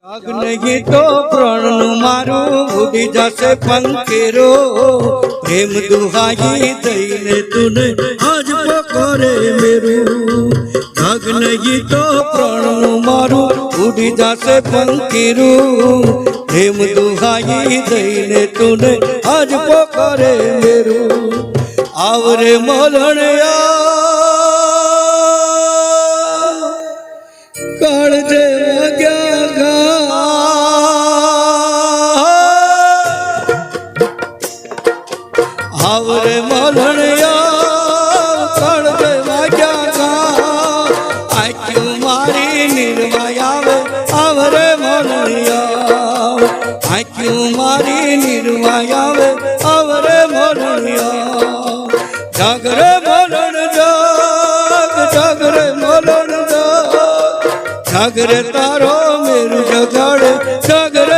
આગ નહીં તો પ્રાણનું મારું ઉડી જશે પંખેરો પ્રેમ દુહાઈ દઈને તુને આજ પકડે મેરું આગ નહીં તો પ્રાણનું મારું ઉડી જશે પંખેરું પ્રેમ દુહાઈ દઈને તુને આજ પકડે મેરું આવરે મલણયા કાળજે વાગ્યા આવરે મલણયા કાળજે વાગ્યા આંખ્યું મારી નિર્મય આવે આવરે મલણયા આંખ્યું મારી નિર્મય આવે આવરે મલણયા જાગરે મલણ જાગ જાગરે મલણ જાગરે તારો મેરું જગાડે જાગરે